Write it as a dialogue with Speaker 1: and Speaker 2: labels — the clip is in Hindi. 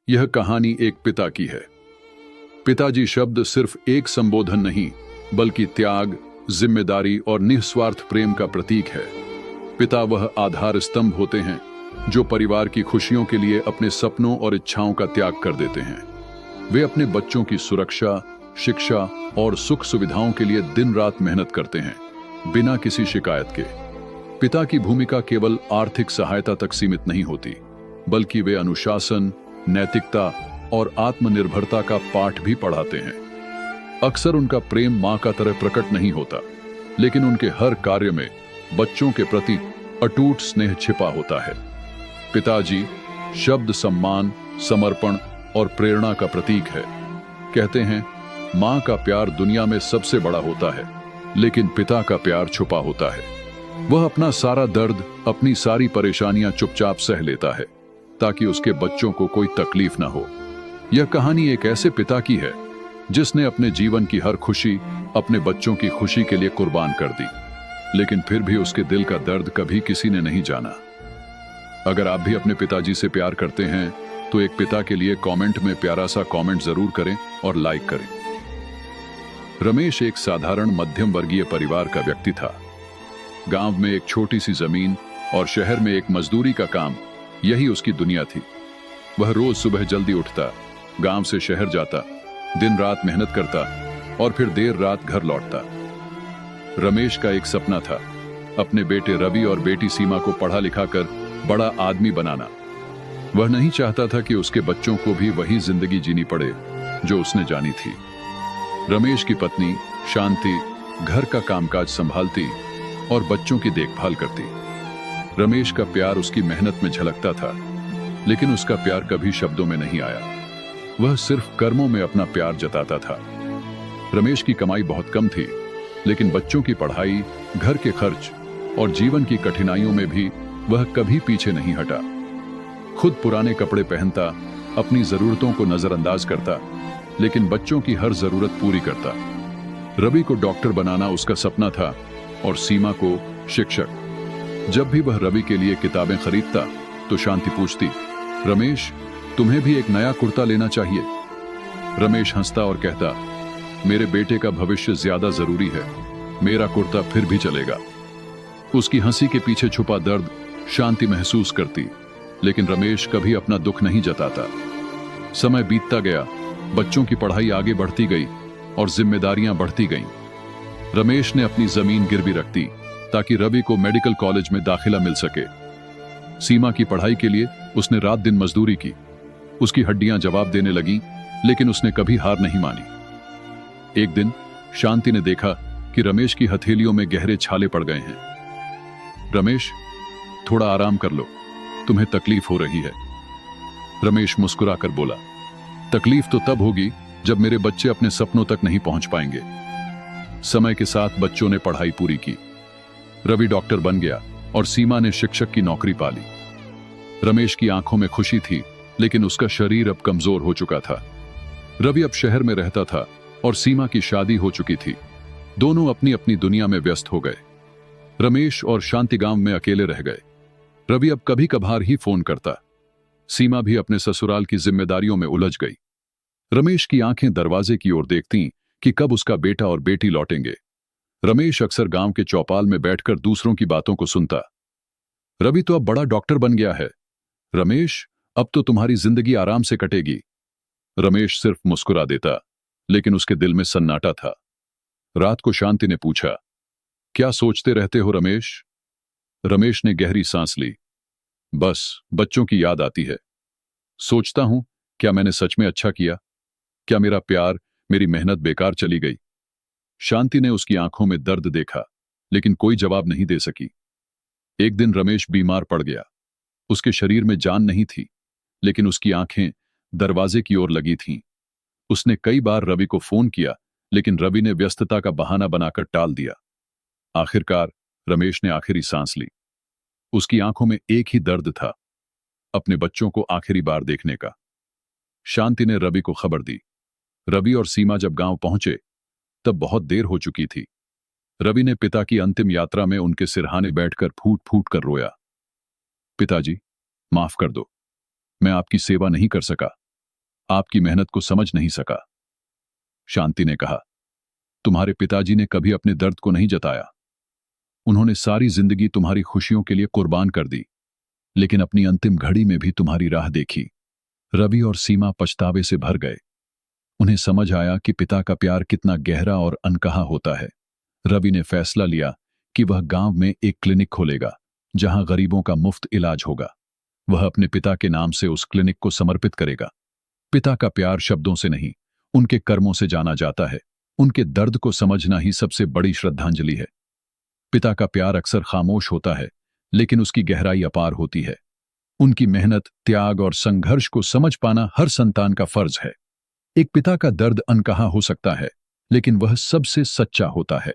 Speaker 1: यह कहानी एक पिता की है। पिताजी शब्द सिर्फ एक संबोधन नहीं, बल्कि त्याग, जिम्मेदारी और निस्वार्थ प्रेम का प्रतीक है। पिता वह आधार स्तंभ होते हैं जो परिवार की खुशियों के लिए अपने सपनों और इच्छाओं का त्याग कर देते हैं। वे अपने बच्चों की सुरक्षा, शिक्षा और सुख सुविधाओं के लिए दिन रात मेहनत करते हैं, बिना किसी शिकायत के। पिता की भूमिका केवल आर्थिक सहायता तक सीमित नहीं होती, बल्कि वे अनुशासन, नैतिकता और आत्मनिर्भरता का पाठ भी पढ़ाते हैं। अक्सर उनका प्रेम मां का तरह प्रकट नहीं होता, लेकिन उनके हर कार्य में बच्चों के प्रति अटूट स्नेह छिपा होता है। पिताजी शब्द सम्मान, समर्पण और प्रेरणा का प्रतीक है। कहते हैं, मां का प्यार दुनिया में सबसे बड़ा होता है, लेकिन पिता का प्यार छुपा होता है। वह अपना सारा दर्द, अपनी सारी परेशानियां चुपचाप सह लेता है, ताकि उसके बच्चों को कोई तकलीफ ना हो। यह कहानी एक ऐसे पिता की है जिसने अपने जीवन की हर खुशी अपने बच्चों की खुशी के लिए कुर्बान कर दी, लेकिन फिर भी उसके दिल का दर्द कभी किसी ने नहीं जाना। अगर आप भी अपने पिताजी से प्यार करते हैं तो एक पिता के लिए कमेंट में प्यारा सा कमेंट जरूर करें और लाइक करें। रमेश एक साधारण मध्यम वर्गीय परिवार का व्यक्ति था। गांव में एक छोटी सी जमीन और शहर में एक मजदूरी का काम, यही उसकी दुनिया थी। वह रोज सुबह जल्दी उठता, गांव से शहर जाता, दिन रात मेहनत करता और फिर देर रात घर लौटता। रमेश का एक सपना था, अपने बेटे रवि और बेटी सीमा को पढ़ा लिखा कर बड़ा आदमी बनाना। वह नहीं चाहता था कि उसके बच्चों को भी वही जिंदगी जीनी पड़े जो उसने जानी थी। रमेश की पत्नी शांति घर का कामकाज संभालती और बच्चों की देखभाल करती। रमेश का प्यार उसकी मेहनत में झलकता था, लेकिन उसका प्यार कभी शब्दों में नहीं आया। वह सिर्फ कर्मों में अपना प्यार जताता था। रमेश की कमाई बहुत कम थी, लेकिन बच्चों की पढ़ाई, घर के खर्च और जीवन की कठिनाइयों में भी वह कभी पीछे नहीं हटा। खुद पुराने कपड़े पहनता, अपनी जरूरतों को नजरअंदाज करता, लेकिन बच्चों की हर जरूरत पूरी करता। रवि को डॉक्टर बनाना उसका सपना था और सीमा को शिक्षक। जब भी वह रवि के लिए किताबें खरीदता तो शांति पूछती, रमेश, तुम्हें भी एक नया कुर्ता लेना चाहिए। रमेश हंसता और कहता, मेरे बेटे का भविष्य ज्यादा जरूरी है, मेरा कुर्ता फिर भी चलेगा। उसकी हंसी के पीछे छुपा दर्द शांति महसूस करती, लेकिन रमेश कभी अपना दुख नहीं जताता। समय बीतता गया, बच्चों की पढ़ाई आगे बढ़ती गई और जिम्मेदारियां बढ़ती गईं। रमेश ने अपनी जमीन गिरवी रख दी ताकि रवि को मेडिकल कॉलेज में दाखिला मिल सके। सीमा की पढ़ाई के लिए उसने रात दिन मजदूरी की। उसकी हड्डियां जवाब देने लगीं, लेकिन उसने कभी हार नहीं मानी। एक दिन शांति ने देखा कि रमेश की हथेलियों में गहरे छाले पड़ गए हैं। रमेश, थोड़ा आराम कर लो, तुम्हें तकलीफ हो रही है। रमेश मुस्कुराकर बोला, तकलीफ तो तब होगी जब मेरे बच्चे अपने सपनों तक नहीं पहुंच पाएंगे। समय के साथ बच्चों ने पढ़ाई पूरी की। रवि डॉक्टर बन गया और सीमा ने शिक्षक की नौकरी पा ली। रमेश की आंखों में खुशी थी, लेकिन उसका शरीर अब कमजोर हो चुका था। रवि अब शहर में रहता था और सीमा की शादी हो चुकी थी। दोनों अपनी अपनी दुनिया में व्यस्त हो गए। रमेश और शांति गांव में अकेले रह गए। रवि अब कभी कभार ही फोन करता। सीमा भी अपने ससुराल की जिम्मेदारियों में उलझ गई। रमेश की आंखें दरवाजे की ओर देखतीं कि कब उसका बेटा और बेटी लौटेंगे। रमेश अक्सर गांव के चौपाल में बैठकर दूसरों की बातों को सुनता। रवि तो अब बड़ा डॉक्टर बन गया है। रमेश, अब तो तुम्हारी जिंदगी आराम से कटेगी। रमेश सिर्फ मुस्कुरा देता, लेकिन उसके दिल में सन्नाटा था। रात को शांति ने पूछा, क्या सोचते रहते हो रमेश? रमेश ने गहरी सांस ली। बस बच्चों की याद आती है। सोचता हूं, क्या मैंने सच में अच्छा किया? क्या मेरा प्यार, मेरी मेहनत बेकार चली गई? शांति ने उसकी आंखों में दर्द देखा, लेकिन कोई जवाब नहीं दे सकी। एक दिन रमेश बीमार पड़ गया। उसके शरीर में जान नहीं थी, लेकिन उसकी आंखें दरवाजे की ओर लगी थीं। उसने कई बार रवि को फोन किया, लेकिन रवि ने व्यस्तता का बहाना बनाकर टाल दिया। आखिरकार रमेश ने आखिरी सांस ली। उसकी आंखों में एक ही दर्द था, अपने बच्चों को आखिरी बार देखने का। शांति ने रवि को खबर दी। रवि और सीमा जब गांव पहुंचे तब बहुत देर हो चुकी थी। रवि ने पिता की अंतिम यात्रा में उनके सिरहाने बैठकर फूट फूट कर रोया। पिताजी, माफ कर दो, मैं आपकी सेवा नहीं कर सका। आपकी मेहनत को समझ नहीं सका। शांति ने कहा, तुम्हारे पिताजी ने कभी अपने दर्द को नहीं जताया। उन्होंने सारी जिंदगी तुम्हारी खुशियों के लिए कुर्बान कर दी, लेकिन अपनी अंतिम घड़ी में भी तुम्हारी राह देखी। रवि और सीमा पछतावे से भर गए। उन्हें समझ आया कि पिता का प्यार कितना गहरा और अनकहा होता है। रवि ने फैसला लिया कि वह गांव में एक क्लिनिक खोलेगा, जहां गरीबों का मुफ्त इलाज होगा। वह अपने पिता के नाम से उस क्लिनिक को समर्पित करेगा। पिता का प्यार शब्दों से नहीं, उनके कर्मों से जाना जाता है। उनके दर्द को समझना ही सबसे बड़ी श्रद्धांजलि है। पिता का प्यार अक्सर खामोश होता है, लेकिन उसकी गहराई अपार होती है। उनकी मेहनत, त्याग और संघर्ष को समझ पाना हर संतान का फर्ज है। एक पिता का दर्द अनकहा हो सकता है, लेकिन वह सबसे सच्चा होता है।